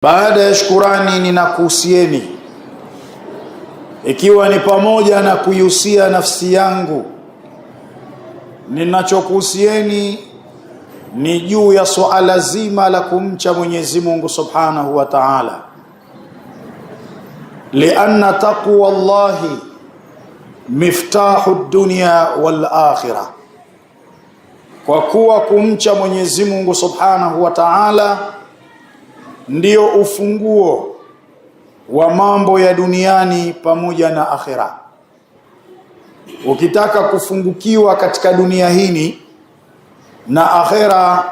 Baada ya shukurani, ninakuhusieni ikiwa ni pamoja na kuihusia nafsi yangu. Ninachokuhusieni ni juu ya swala zima la kumcha Mwenyezi Mungu Subhanahu wa Ta'ala, lianna taqwa Allahi miftahu dunya wal akhirah, kwa kuwa kumcha Mwenyezi Mungu Subhanahu wa Ta'ala ndio ufunguo wa mambo ya duniani pamoja na akhira. Ukitaka kufungukiwa katika dunia hii na akhira,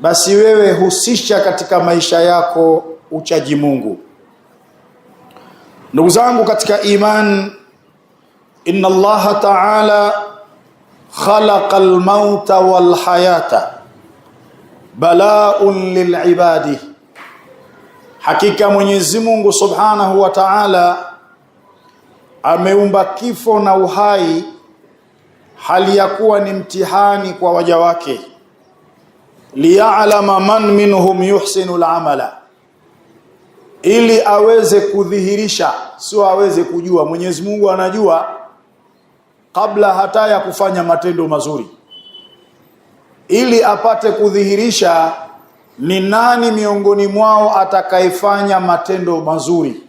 basi wewe husisha katika maisha yako uchaji Mungu. Ndugu zangu katika iman, inna Allah ta'ala khalaqa al-mauta wal hayata bala'un lil ibadi. Hakika Mwenyezi Mungu Subhanahu wa Ta'ala ameumba kifo na uhai hali ya kuwa ni mtihani kwa waja wake, liya'lama man minhum yuhsinu al-amala, ili aweze kudhihirisha, sio aweze kujua. Mwenyezi Mungu anajua kabla hata ya kufanya matendo mazuri, ili apate kudhihirisha ni nani miongoni mwao atakayefanya matendo mazuri.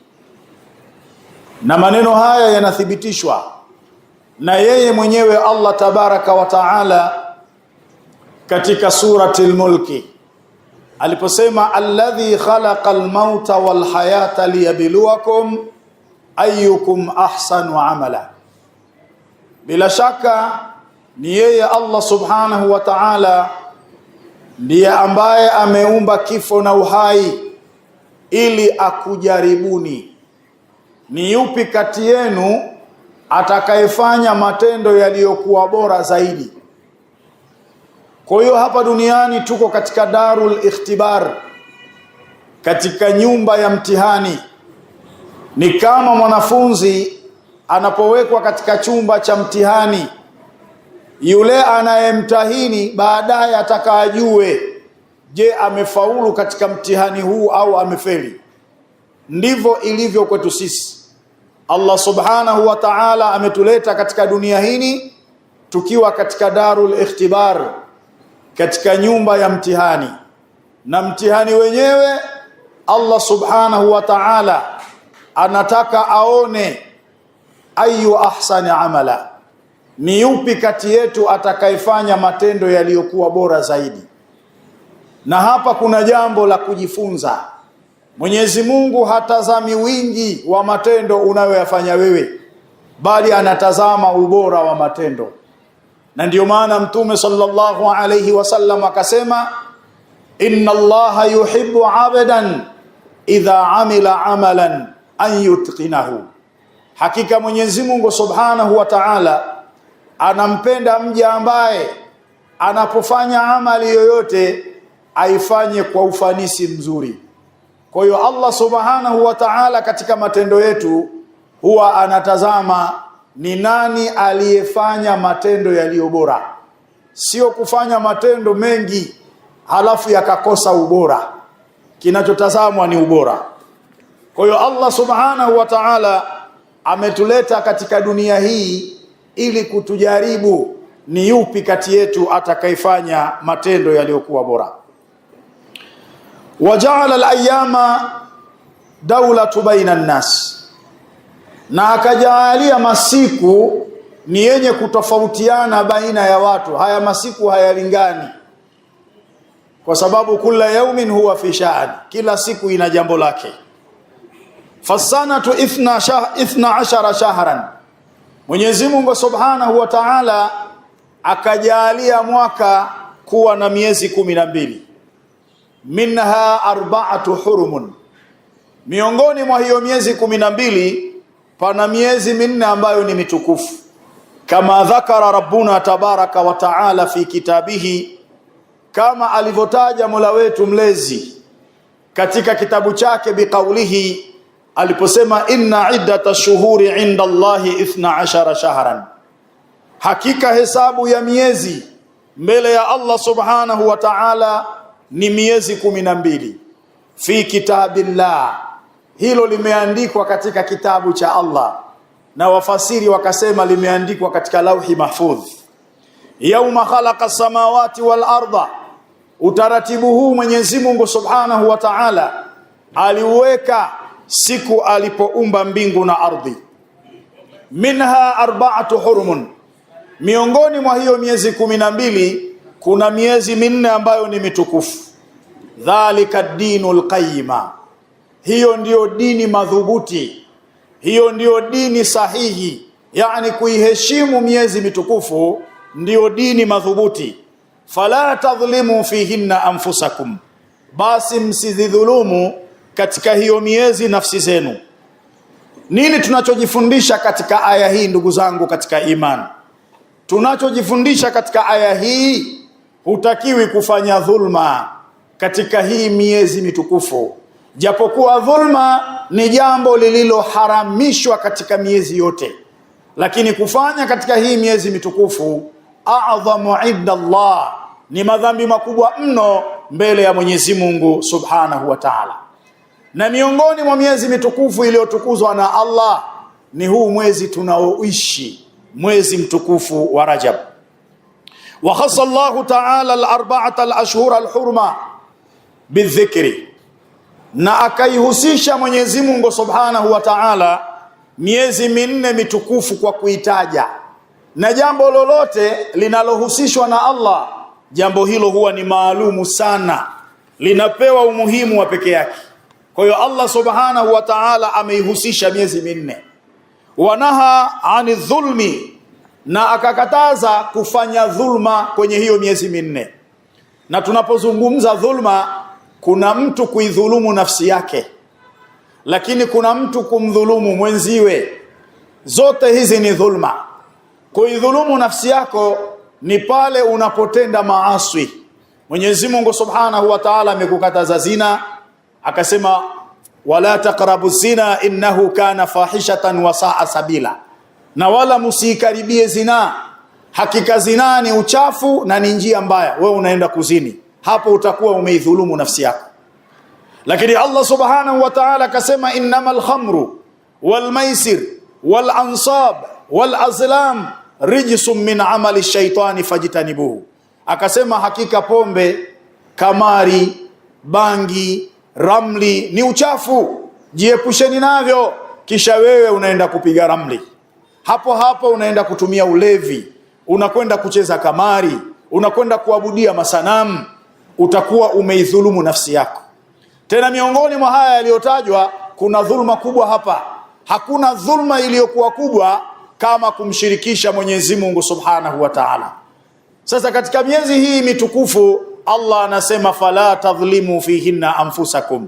Na maneno haya yanathibitishwa na yeye mwenyewe Allah tabaraka wa taala katika surati al-Mulki aliposema, alladhi khalaqa al-mauta wal hayata liyabluwakum ayyukum ahsanu amala. Bila shaka ni yeye Allah subhanahu wa ta'ala ndiye ambaye ameumba kifo na uhai ili akujaribuni, ni yupi kati yenu atakayefanya matendo yaliyokuwa bora zaidi. Kwa hiyo hapa duniani tuko katika darul ikhtibar, katika nyumba ya mtihani. Ni kama mwanafunzi anapowekwa katika chumba cha mtihani, yule anayemtahini baadaye atakajue, je, amefaulu katika mtihani huu au amefeli. Ndivyo ilivyo kwetu sisi. Allah Subhanahu wa Ta'ala ametuleta katika dunia hii tukiwa katika darul ikhtibar, katika nyumba ya mtihani. Na mtihani wenyewe Allah Subhanahu wa Ta'ala anataka aone ayu ahsani amala, ni yupi kati yetu atakayefanya matendo yaliyokuwa bora zaidi. Na hapa kuna jambo la kujifunza. Mwenyezi Mungu hatazami wingi wa matendo unayoyafanya wewe, bali anatazama ubora wa matendo. Na ndio maana Mtume sallallahu alayhi wasallam akasema, inna Allaha yuhibbu 'abdan idha amila amalan an yutqinahu. Hakika Mwenyezi Mungu Subhanahu wa Ta'ala anampenda mja ambaye anapofanya amali yoyote aifanye kwa ufanisi mzuri. Kwa hiyo Allah Subhanahu wa Ta'ala katika matendo yetu huwa anatazama ni nani aliyefanya matendo yaliyo bora, sio kufanya matendo mengi halafu yakakosa ubora. Kinachotazamwa ni ubora. Kwa hiyo Allah Subhanahu wa Ta'ala ametuleta katika dunia hii ili kutujaribu ni yupi kati yetu atakayefanya matendo yaliyokuwa bora. Waja'ala al-ayyama dawlatu baina an-nas, na akajalia masiku ni yenye kutofautiana baina ya watu. Haya masiku hayalingani, kwa sababu kila yaumin huwa fi sha'an, kila siku ina jambo lake. Fasanatu 12 shahran, Mwenyezi Mungu Subhanahu wa Ta'ala akajalia mwaka kuwa na miezi 12. Minha 4 hurumun, miongoni mwa hiyo miezi 12 pana miezi 4 ambayo ni mitukufu, kama dhakara Rabbuna tabaraka wa Ta'ala fi kitabihi, kama alivyotaja Mola wetu mlezi katika kitabu chake, biqaulihi, aliposema, inna iddata shuhuri inda Allahi 12 shahran, hakika hesabu ya miezi mbele ya Allah Subhanahu wa Ta'ala ni miezi 12. fi kitabillah, hilo limeandikwa katika kitabu cha Allah, na wafasiri wakasema limeandikwa katika lauhi mahfudh. Yauma khalaqa samawati wal arda, utaratibu huu Mwenyezi Mungu Subhanahu wa Ta'ala aliweka siku alipoumba mbingu na ardhi. Minha arba'atu hurumun, miongoni mwa hiyo miezi 12 kuna miezi minne ambayo ni mitukufu. Dhalika dinul qayyima, hiyo ndiyo dini madhubuti, hiyo ndiyo dini sahihi, yani kuiheshimu miezi mitukufu ndiyo dini madhubuti. Fala tadhlimu fihinna anfusakum, basi msidhulumu katika hiyo miezi nafsi zenu. Nini tunachojifundisha katika aya hii ndugu zangu katika imani? Tunachojifundisha katika aya hii, hutakiwi kufanya dhulma katika hii miezi mitukufu, japokuwa dhulma ni jambo lililoharamishwa katika miezi yote, lakini kufanya katika hii miezi mitukufu a'dhamu inda Allah, ni madhambi makubwa mno mbele ya Mwenyezi Mungu Subhanahu wa Ta'ala. Na miongoni mwa miezi mitukufu iliyotukuzwa na Allah ni huu mwezi tunaoishi, mwezi mtukufu wa Rajab. Wa khassa Allah Ta'ala al-arba'ata al-ashhur al-hurma bidhikri, na akaihusisha Mwenyezi Mungu Subhanahu wa Ta'ala miezi minne mitukufu kwa kuitaja. Na jambo lolote linalohusishwa na Allah, jambo hilo huwa ni maalumu sana, linapewa umuhimu wa peke yake. Kwa hiyo Allah Subhanahu wa Ta'ala ameihusisha miezi minne. Wanaha ani dhulmi, na akakataza kufanya dhulma kwenye hiyo miezi minne. Na tunapozungumza dhulma, kuna mtu kuidhulumu nafsi yake, lakini kuna mtu kumdhulumu mwenziwe. Zote hizi ni dhulma. Kuidhulumu nafsi yako ni pale unapotenda maasi. Mwenyezi Mungu Subhanahu wa Ta'ala amekukataza zina, akasema wala taqrabu zina innahu kana fahishatan wa sa'a sabila, na wala musikaribie zina, hakika zina ni uchafu na ni njia mbaya. Wewe unaenda kuzini, hapo utakuwa umeidhulumu nafsi yako. Lakini Allah Subhanahu wa Ta'ala akasema innamal khamru wal maisir wal ansab wal azlam rijsum min amali shaitani fajtanibuhu, akasema hakika pombe, kamari, bangi, ramli ni uchafu, jiepusheni navyo. Kisha wewe unaenda kupiga ramli, hapo hapo unaenda kutumia ulevi, unakwenda kucheza kamari, unakwenda kuabudia masanamu, utakuwa umeidhulumu nafsi yako. Tena miongoni mwa haya yaliyotajwa kuna dhulma kubwa hapa. Hakuna dhulma iliyokuwa kubwa kama kumshirikisha Mwenyezi Mungu Subhanahu wa Ta'ala. Sasa katika miezi hii mitukufu Allah anasema fala tadhlimu fihinna anfusakum,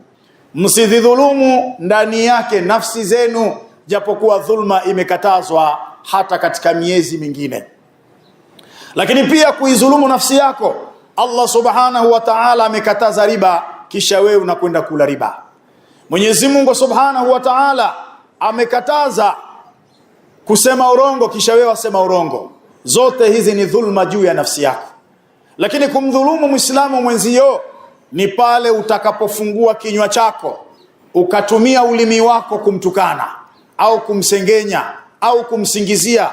msidhulumu ndani yake nafsi zenu, japokuwa dhulma imekatazwa hata katika miezi mingine. Lakini pia kuidhulumu nafsi yako, Allah Subhanahu wa Ta'ala amekataza riba, kisha wewe unakwenda kula riba. Mwenyezi Mungu Subhanahu wa Ta'ala amekataza kusema urongo, kisha wewe wasema urongo. Zote hizi ni dhulma juu ya nafsi yako. Lakini kumdhulumu Muislamu mwenzio ni pale utakapofungua kinywa chako ukatumia ulimi wako kumtukana au kumsengenya au kumsingizia,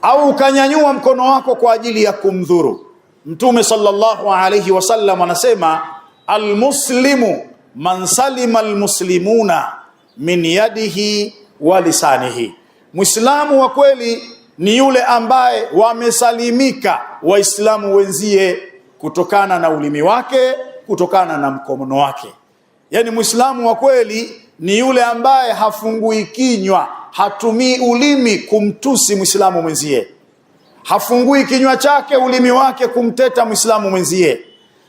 au ukanyanyua mkono wako kwa ajili ya kumdhuru. Mtume sallallahu alayhi wasallam anasema almuslimu man salima almuslimuna min yadihi wa lisanihi, Muislamu wa kweli ni yule ambaye wamesalimika Waislamu wenzie kutokana na ulimi wake, kutokana na mkono wake. Yani Muislamu wa kweli ni yule ambaye hafungui kinywa, hatumii ulimi kumtusi Muislamu mwenzie, hafungui kinywa chake ulimi wake kumteta Muislamu mwenzie,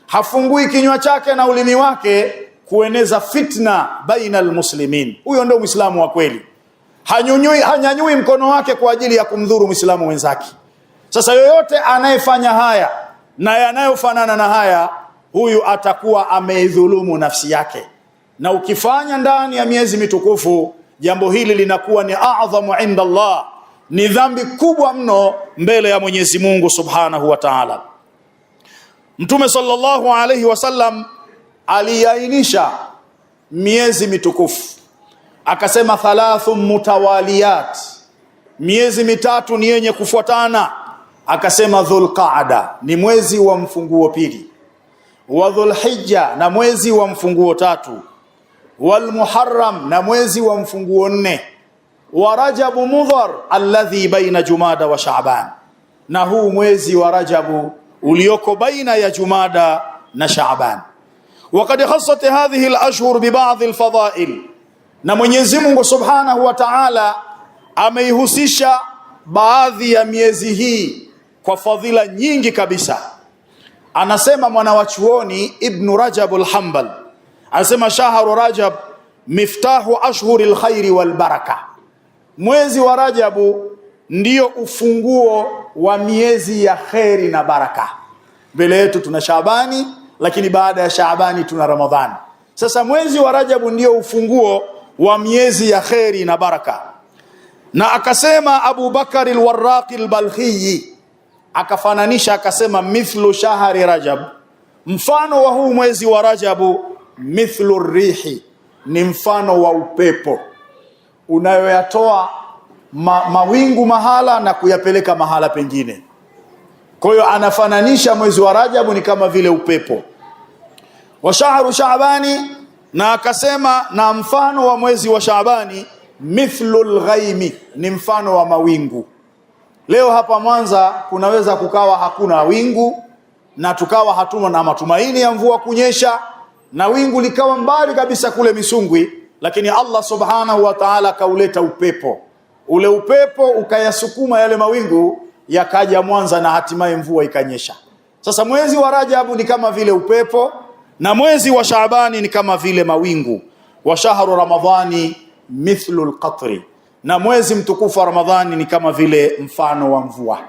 hafungui kinywa chake na ulimi wake kueneza fitna baina almuslimin. Huyo ndio Muislamu wa kweli. Hanyanyui mkono wake kwa ajili ya kumdhuru Muislamu mwenzake. Sasa yoyote anayefanya haya na yanayofanana na haya, huyu atakuwa ameidhulumu nafsi yake. Na ukifanya ndani ya miezi mitukufu, jambo hili linakuwa ni a'dhamu inda Allah, ni dhambi kubwa mno mbele ya Mwenyezi Mungu Subhanahu wa Ta'ala. Mtume sallallahu alayhi wasallam aliainisha miezi mitukufu. Akasema thalathun mutawaliyat, miezi mitatu ni yenye kufuatana. Akasema Dhulqaada, ni mwezi wa mfunguo pili, wa Dhulhijja, na mwezi wa mfunguo tatu, wal Muharram, na mwezi wa mfunguo nne, wa Rajabu Mudhar alladhi baina Jumada wa Shaaban, na huu mwezi wa Rajabu ulioko baina ya Jumada na Shaaban. Waqad khassat hadhihi al-ashhur bi ba'd al-fada'il, na Mwenyezi Mungu Subhanahu wa Ta'ala ameihusisha baadhi ya miezi hii kwa fadhila nyingi kabisa. Anasema mwanawachuoni Ibn Rajab al-Hanbal, anasema shahru Rajab miftahu ashhuril khairi wal baraka, mwezi wa Rajabu ndio ufunguo wa miezi ya kheri na baraka. Mbele yetu tuna Shaabani, lakini baada ya Shaabani tuna Ramadhani. Sasa mwezi wa Rajabu ndio ufunguo wa miezi ya kheri na baraka. Na akasema Abu Bakar al-Warraqi al-Balkhi, akafananisha akasema mithlu shahri Rajab, mfano wa huu mwezi wa Rajabu, mithlu rihi, ni mfano wa upepo unayoyatoa mawingu mahala na kuyapeleka mahala pengine. Kwa hiyo anafananisha mwezi wa Rajabu ni kama vile upepo. Wa shahru Shaabani, na akasema na mfano wa mwezi wa Shaabani, mithlul ghaimi, ni mfano wa mawingu. Leo hapa Mwanza kunaweza kukawa hakuna wingu na tukawa hatuna na matumaini ya mvua kunyesha, na wingu likawa mbali kabisa kule Misungwi, lakini Allah Subhanahu wa Ta'ala kauleta upepo. Ule upepo ukayasukuma yale mawingu yakaja Mwanza na hatimaye mvua ikanyesha. Sasa mwezi wa Rajabu ni kama vile upepo, na mwezi wa Shaabani ni kama vile mawingu. Wa shahru Ramadhani mithlu al-qatri, na mwezi mtukufu wa Ramadhani ni kama vile mfano wa mvua.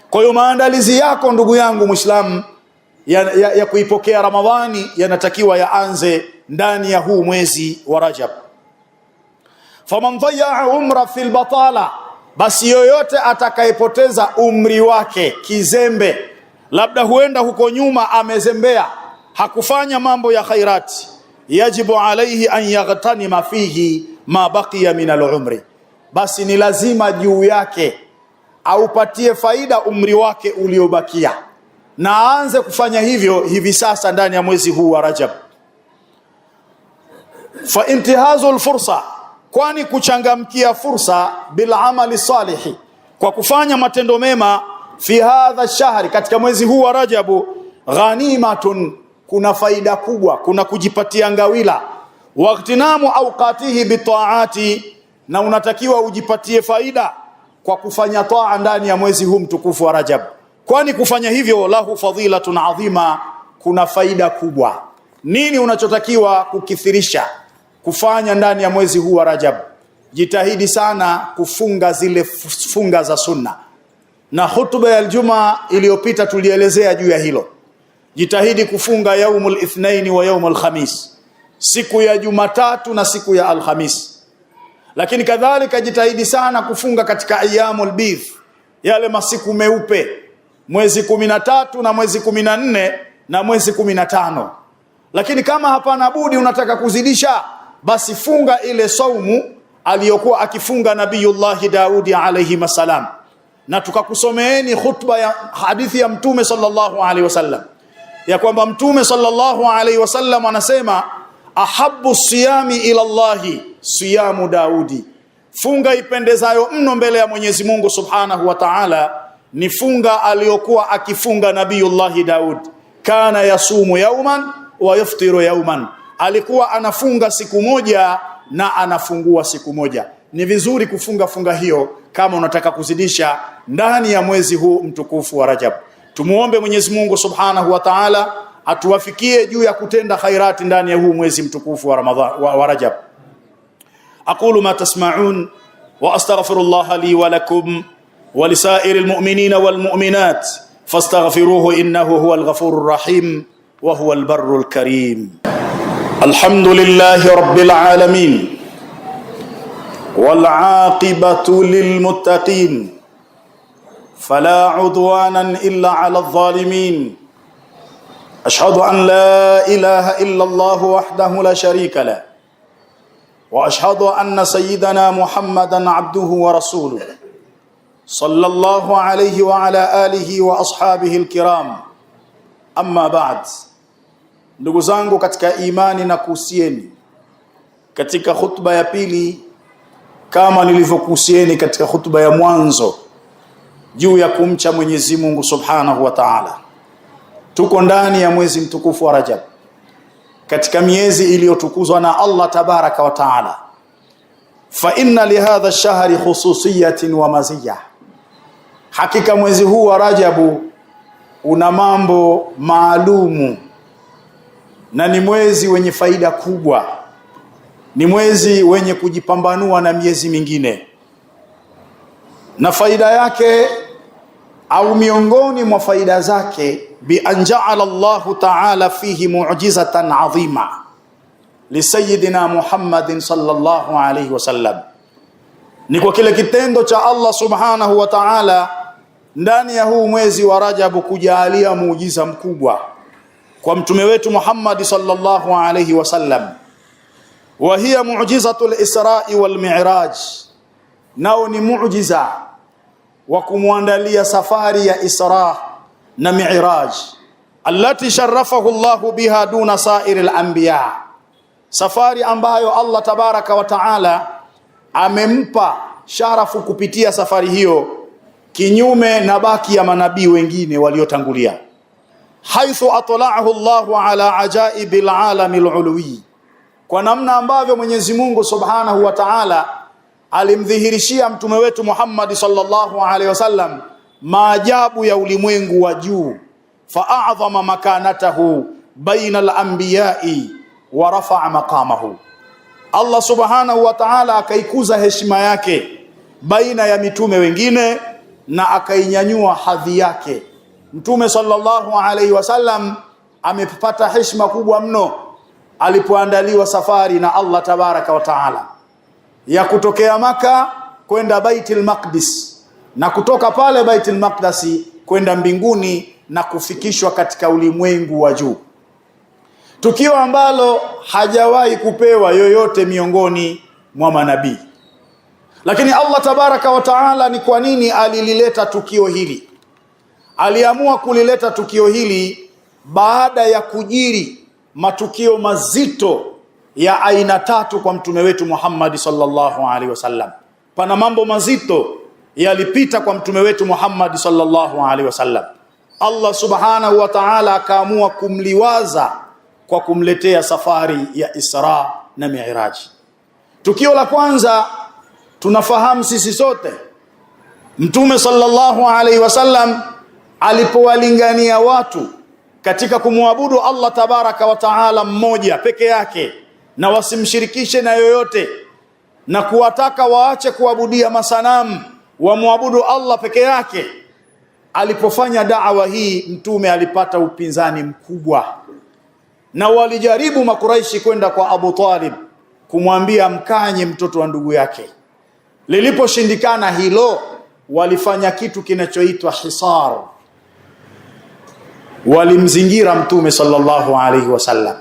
Kwa hiyo maandalizi yako ndugu yangu Muislamu ya kuipokea Ramadhani yanatakiwa yaanze ndani ya huu mwezi wa Rajab. Faman dhayya umra fil batala, basi yoyote atakayepoteza umri wake kizembe, labda huenda huko nyuma amezembea, hakufanya mambo ya khairati, yajibu alayhi an yaghtanima fihi ma baqiya min al-umri, basi ni lazima juu yake aupatie faida umri wake uliobakia, na aanze kufanya hivyo hivi sasa ndani ya mwezi huu wa Rajab. Fa intihazul fursa, kwani kuchangamkia fursa, bil amali salihi, kwa kufanya matendo mema, fi hadha shahri, katika mwezi huu wa Rajabu, ghanimatun, kuna faida kubwa, kuna kujipatia ngawila. Waqtinamu awqatihi bitaati, na unatakiwa ujipatie faida kwa kufanya taa ndani ya mwezi huu mtukufu wa Rajab, kwani kufanya hivyo lahu fadhilatun adhima, kuna faida kubwa. Nini unachotakiwa kukithirisha kufanya ndani ya mwezi huu wa Rajab? Jitahidi sana kufunga zile funga za sunna, na hutuba ya Ijumaa iliyopita tulielezea juu ya hilo. Jitahidi kufunga yaumul ithnaini wa yaumul khamis, siku ya Jumatatu na siku ya Alhamis. Lakini kadhalika jitahidi sana kufunga katika ayyamul bidh, yale masiku meupe, mwezi 13 na mwezi 14 na mwezi 15. Lakini kama hapana budi unataka kuzidisha, basi funga ile saumu aliyokuwa akifunga Nabiyullah Daudi alayhi masalam. Na tukakusomeeni khutba ya hadithi ya Mtume sallallahu alaihi wasallam, ya kwamba Mtume sallallahu alaihi wasallam anasema ahabbu siyami ila Allahi siyamu Daudi, funga ipendezayo mno mbele ya Mwenyezi Mungu Subhanahu wa Ta'ala ni funga aliyokuwa akifunga Nabiyullah Daud. Kana yasumu yauman wa yaftiru yauman, alikuwa anafunga siku moja na anafungua siku moja. Ni vizuri kufunga funga hiyo kama unataka kuzidisha ndani ya mwezi huu mtukufu wa Rajab. Tumuombe Mwenyezi Mungu Subhanahu wa Ta'ala atuwafikie juu ya kutenda khairati ndani ya huu mwezi mtukufu wa Ramadhan wa Rajab. Aqulu ma tasma'un wa astaghfirullah li wa lakum wa lisairil mu'minina wal mu'minat fastaghfiruhu innahu huwal ghafurur rahim wa huwal barrul karim. Alhamdulillahi rabbil alamin wal 'aqibatu lil muttaqin fala 'udwanan illa 'alal zalimin. أشهد أن لا إله إلا الله وحده لا شريك له وأشهد أن سيدنا محمدا عبده ورسوله صلى الله عليه وعلى آله وأصحابه الكرام أما بعد. Ndugu zangu katika imani na kuhusieni katika khutba ya pili, kama nilivyokuhusieni katika khutba ya mwanzo juu ya kumcha Mwenyezi Mungu Subhanahu wa Ta'ala. Tuko ndani ya mwezi mtukufu wa Rajab, katika miezi iliyotukuzwa na Allah tabaraka wa Ta'ala. Fa inna lihadha ash-shahri khususiyatin wa maziyya, hakika mwezi huu wa Rajabu una mambo maalumu na ni mwezi wenye faida kubwa, ni mwezi wenye kujipambanua na miezi mingine. Na faida yake au miongoni mwa faida zake, bi an ja'ala Allahu ta'ala fihi mu'jizatan 'azima li sayyidina Muhammadin sallallahu alayhi wasallam, ni kwa kile kitendo cha Allah subhanahu wa ta'ala ndani ya huu mwezi wa Rajabu kujalia muujiza mkubwa kwa mtume wetu Muhammad sallallahu alayhi wasallam. Wa hiya mu'jizatul Isra'i wal Mi'raj, nao ni muujiza wa kumwandalia safari ya Isra na Mi'raj, allati sharafahu Allahu biha duna sa'iril anbiya, safari ambayo Allah tabaraka wa Ta'ala amempa sharafu kupitia safari hiyo kinyume na baki ya manabii wengine waliotangulia. Haithu atla'ahu Allahu ala ajaibil alamil ulwi, kwa namna ambavyo Mwenyezi Mungu Subhanahu wa Ta'ala alimdhihirishia mtume wetu Muhammad sallallahu alaihi wasallam maajabu ya ulimwengu wa juu. Fa'adhama makanatahu baina al-anbiya'i wa rafa'a maqamahu, Allah Subhanahu wa Ta'ala akaikuza heshima yake baina ya mitume wengine na akainyanyua hadhi yake. Mtume sallallahu alaihi wasallam amepata heshima kubwa mno alipoandaliwa safari na Allah tabaraka wa Ta'ala ya kutokea Maka kwenda Baitul Maqdis, na kutoka pale Baitul Maqdis kwenda mbinguni na kufikishwa katika ulimwengu wa juu, tukio ambalo hajawahi kupewa yoyote miongoni mwa manabii. Lakini Allah tabaraka wa Ta'ala ni kwa nini alilileta tukio hili? Aliamua kulileta tukio hili baada ya kujiri matukio mazito ya aina tatu kwa mtume wetu Muhammad sallallahu alaihi wasallam. Pana mambo mazito yalipita kwa mtume wetu Muhammad sallallahu alaihi wasallam. Allah subhanahu wa Ta'ala akaamua kumliwaza kwa kumletea safari ya Isra na Mi'raj. Tukio la kwanza tunafahamu sisi sote, mtume sallallahu alaihi wasallam alipowalingania watu katika kumwabudu Allah tabaraka wa Ta'ala mmoja peke yake na wasimshirikishe na yoyote, na kuwataka waache kuabudia masanamu, wamwabudu Allah peke yake. Alipofanya da'wa hii, mtume alipata upinzani mkubwa, na walijaribu Makuraishi kwenda kwa Abu Talib kumwambia mkanye mtoto wa ndugu yake. Liliposhindikana hilo, walifanya kitu kinachoitwa hisar, walimzingira mtume sallallahu alaihi wasallam.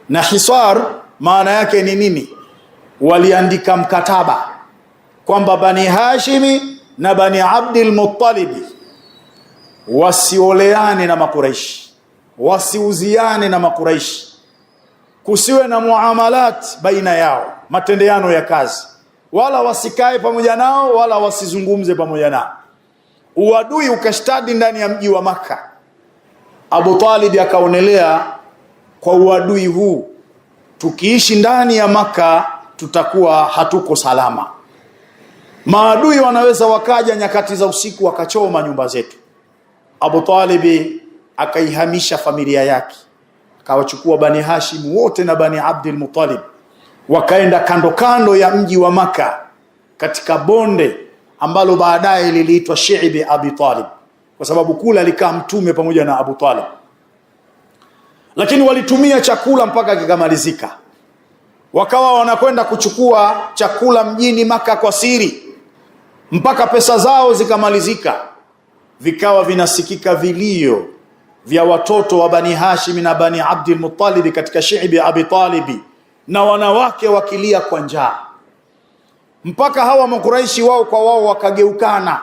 Na hisar maana yake ni nini? Waliandika mkataba kwamba Bani Hashimi na Bani Abdul Muttalib wasioleane na Makuraishi, wasiuziane na Makuraishi, kusiwe na muamalat baina yao, matendeano ya kazi, wala wasikae pamoja nao wala wasizungumze pamoja nao. Uadui ukashtadi ndani ya mji wa Makka. Abu Talib akaonelea, kwa uadui huu tukiishi ndani ya Makka tutakuwa hatuko salama. Maadui wanaweza wakaja nyakati za usiku wakachoma nyumba zetu. Abu Talib akaihamisha familia yake, akawachukua Bani Hashim wote na Bani Abdul Muttalib, wakaenda kando kando ya mji wa Makka katika bonde ambalo baadaye liliitwa Shi'bi Abi Talib, kwa sababu kula alikaa mtume pamoja na Abu Talib. Lakini walitumia chakula mpaka kikamalizika, wakawa wanakwenda kuchukua chakula mjini Makka kwa siri mpaka pesa zao zikamalizika. Vikawa vinasikika vilio vya watoto wa Bani Hashim na Bani Abdul Muttalib katika shiibi Abi Talib, na wanawake wakilia kwa njaa, mpaka hawa Makuraishi wao kwa wao wakageukana,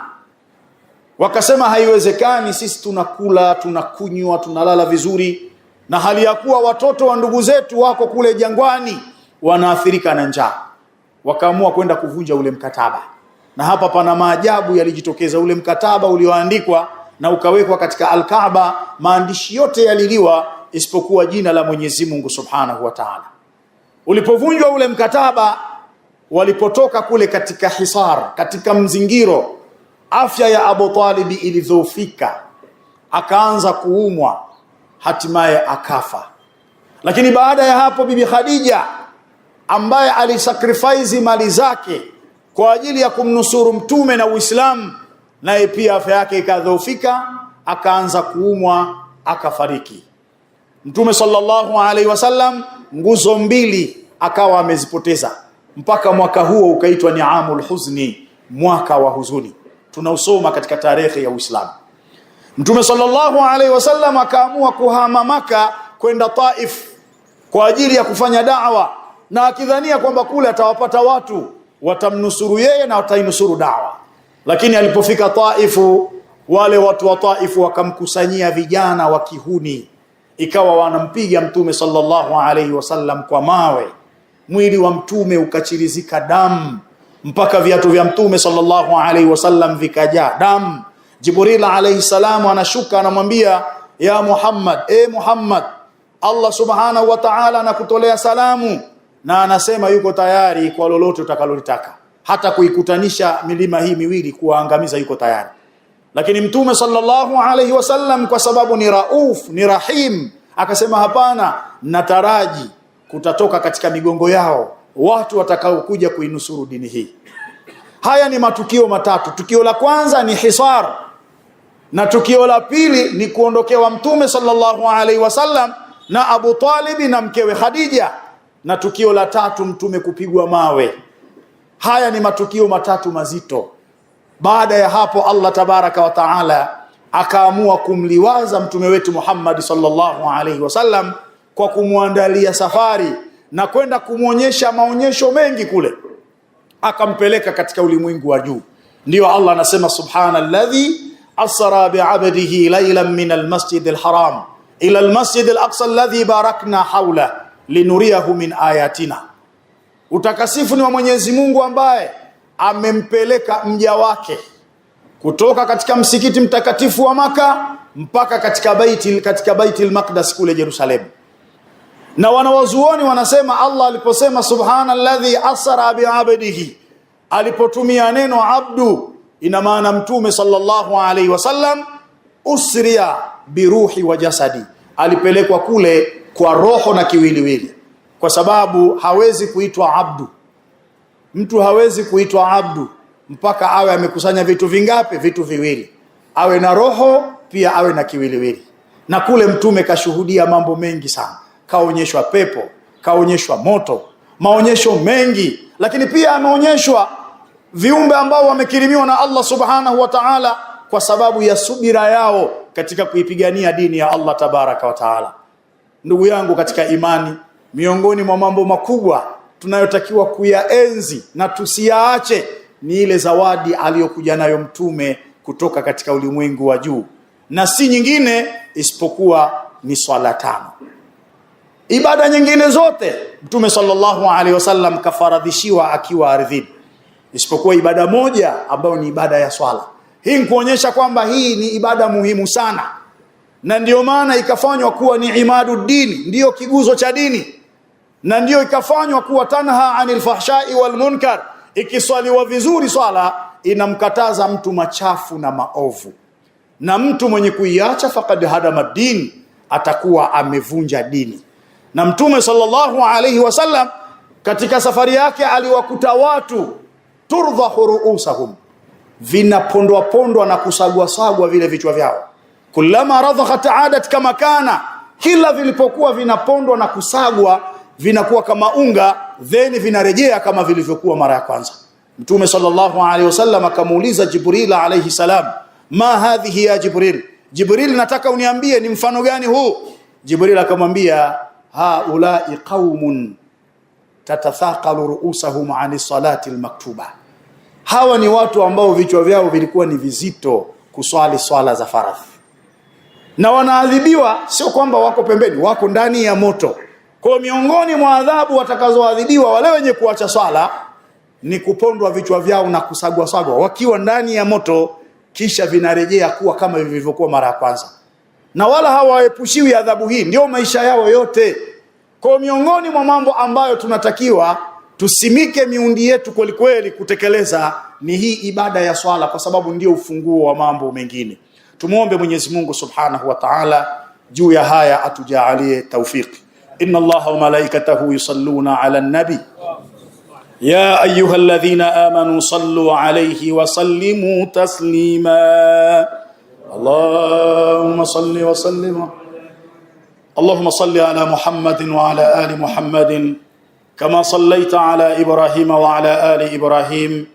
wakasema haiwezekani sisi tunakula, tunakunywa, tunalala vizuri, na hali ya kuwa watoto wa ndugu zetu wako kule jangwani wanaathirika na njaa. Wakaamua kwenda kuvunja ule mkataba. Na hapa pana maajabu yalijitokeza. Ule mkataba ulioandikwa na ukawekwa katika Al-Kaaba, maandishi yote yaliliwa isipokuwa jina la Mwenyezi Mungu Subhanahu wa Ta'ala. Ulipovunjwa ule mkataba, walipotoka kule katika hisar, katika mzingiro, afya ya Abu Talib ilidhoofika, akaanza kuumwa, hatimaye akafa. Lakini baada ya hapo Bibi Khadija ambaye alisacrifice mali zake kwa ajili ya kumnusuru mtume na Uislamu, naye pia afya yake ikadhoofika, akaanza kuumwa, akafariki. Mtume sallallahu alaihi wasallam nguzo mbili akawa amezipoteza, mpaka mwaka huo ukaitwa ni Amul Huzni, mwaka wa huzuni. Tunausoma katika tarehe ya Uislamu. Mtume sallallahu alaihi wasallam akaamua kuhama Maka kwenda Taif kwa ajili ya kufanya da'wa, na akidhania kwamba kule atawapata watu watamnusuru yeye na watainusuru da'wa. Lakini alipofika Taifu, wale watu wa Taifu wakamkusanyia vijana wa kihuni, ikawa wanampiga Mtume sallallahu alaihi wasallam kwa mawe. Mwili wa Mtume ukachirizika damu, mpaka viatu vya Mtume sallallahu alaihi wasallam vikajaa damu. Jibril alayhi salamu anashuka, anamwambia ya Muhammad, Muhammad, Allah subhanahu wa ta'ala anakutolea salamu, na anasema yuko tayari kwa lolote utakalolitaka, hata kuikutanisha milima hii miwili kuwaangamiza yuko tayari. Lakini Mtume sallallahu alaihi wasallam kwa sababu ni rauf, ni rahim, akasema hapana, nataraji kutatoka katika migongo yao watu watakaokuja kuinusuru dini hii. Haya ni matukio matatu. Tukio la kwanza ni hisar, na tukio la pili ni kuondokewa Mtume sallallahu alaihi wasallam na Abu Talib na mkewe Khadija, na tukio la tatu Mtume kupigwa mawe. Haya ni matukio matatu mazito. Baada ya hapo Allah tabaraka wa taala akaamua kumliwaza mtume wetu Muhammad sallallahu alaihi wasallam kwa kumwandalia safari na kwenda kumuonyesha maonyesho mengi kule, akampeleka katika ulimwengu wa juu. Ndio Allah anasema subhanalladhi asra bi'abdihi laylan min almasjid alharam ila almasjid alaqsa alladhi barakna hawla linuriyahu min ayatina. Utakasifu ni wa Mwenyezi Mungu ambaye amempeleka mja wake kutoka katika msikiti mtakatifu wa Maka mpaka katika Baitul Maqdis kule Yerusalemu. Na wanawazuoni wanasema Allah aliposema subhanalladhi asra bi'abdihi, alipotumia neno abdu, ina maana Mtume sallallahu alaihi wasallam usriya biruhi wa jasadi, alipelekwa kule kwa roho na kiwiliwili, kwa sababu hawezi kuitwa abdu. Mtu hawezi kuitwa abdu mpaka awe amekusanya vitu vingapi? Vitu viwili, awe na roho pia awe na kiwiliwili. Na kule Mtume kashuhudia mambo mengi sana, kaonyeshwa pepo, kaonyeshwa moto, maonyesho mengi, lakini pia ameonyeshwa viumbe ambao wamekirimiwa na Allah subhanahu wa ta'ala kwa sababu ya subira yao katika kuipigania dini ya Allah tabaraka wa ta'ala. Ndugu yangu katika imani, miongoni mwa mambo makubwa tunayotakiwa kuyaenzi na tusiyaache ni ile zawadi aliyokuja nayo Mtume kutoka katika ulimwengu wa juu, na si nyingine isipokuwa ni swala tano. Ibada nyingine zote Mtume sallallahu alaihi wasallam kafaradhishiwa akiwa ardhini, isipokuwa ibada moja ambayo ni ibada ya swala. Hii ni kuonyesha kwamba hii ni ibada muhimu sana, na ndiyo maana ikafanywa kuwa ni imaduddin, ndiyo kiguzo cha dini, na ndiyo ikafanywa kuwa tanha anil fahshai wal munkar. Ikiswaliwa vizuri swala inamkataza mtu machafu na maovu, na mtu mwenye kuiacha faqad hadama din, atakuwa amevunja dini. Na Mtume sallallahu alaihi wasallam katika safari yake aliwakuta watu turdhahu ruusahum, vinapondwa pondwa na kusagwa sagwa vile vichwa vyao. Kullama radhakhat aadat kama kana, kila vilipokuwa vinapondwa na kusagwa vinakuwa kama unga, then vinarejea kama vilivyokuwa mara ya kwanza. Mtume sallallahu alaihi wasallam akamuuliza Jibril alayhi salam, ma hadhihi ya Jibril, Jibril, nataka uniambie ni mfano gani huu? Jibril akamwambia, haulai qaumun tatathaqalu ru'usahum 'ani salati al-maktuba. Hawa ni watu ambao vichwa vyao vilikuwa ni vizito kuswali swala za faradhi, na wanaadhibiwa, sio kwamba wako pembeni, wako ndani ya moto. Kwa miongoni mwa adhabu watakazoadhibiwa wale wenye kuacha swala ni kupondwa vichwa vyao na kusagwa wakiwa ndani ya moto, kisha vinarejea kuwa kama vilivyokuwa mara ya kwanza, na wala hawaepushiwi adhabu hii, ndio maisha yao yote. Kwa miongoni mwa mambo ambayo tunatakiwa tusimike miundi yetu kweli kweli kutekeleza ni hii ibada ya swala, kwa sababu ndio ufunguo wa mambo mengine. Tumuombe Mwenyezi Mungu Subhanahu wa Ta'ala juu ya haya atujaalie tawfiki. Inna Allaha wa malaikatahu yusalluna ala nabi ya ayyuhalladhina amanu sallu alayhi wa sallimu taslima. Allahumma salli wa sallim. Allahumma salli ala Muhammadin wa ala ali Muhammadin kama sallaita ala Ibrahim wa ala ali Ibrahim,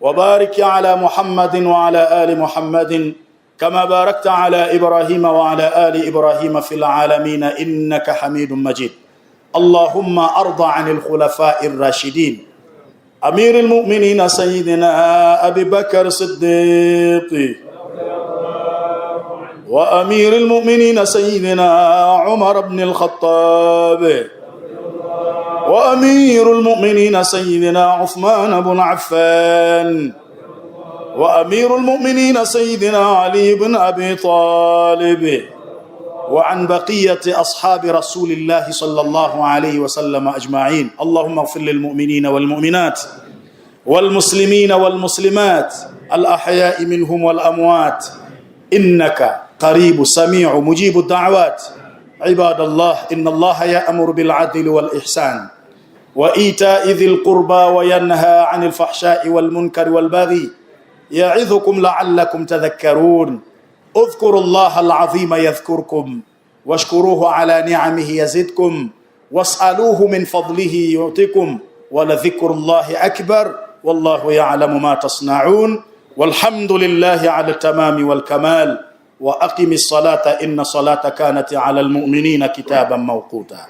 wa barik ala Muhammadin wa ala ali Muhammadin كما باركت على إبراهيم وعلى آل إبراهيم في العالمين إنك حميد مجيد. اللهم أرض عن الخلفاء الراشدين أمير المؤمنين سيدنا أبي بكر الصديق، وأمير المؤمنين سيدنا عمر بن الخطاب، وأمير المؤمنين سيدنا عثمان بن عفان، وأمير المؤمنين سيدنا علي بن أبي طالب، وعن بقية أصحاب رسول الله صلى الله عليه وسلم أجمعين. اللهم اغفر للمؤمنين والمؤمنات والمسلمين والمسلمات الأحياء منهم والأموات إنك قريب سميع مجيب الدعوات. عباد الله، إن الله يأمر بالعدل والإحسان وإيتاء ذي القربى وينهى عن الفحشاء والمنكر والبغي يعظكم لعلكم تذكرون. اذكروا الله العظيم يذكركم، واشكروه على نعمه يزدكم، واسألوه من فضله يعطكم، ولذكر الله أكبر والله يعلم ما تصنعون. والحمد لله على التمام والكمال. وأقم الصلاة إن الصلاة كانت على المؤمنين كتابا موقوتا.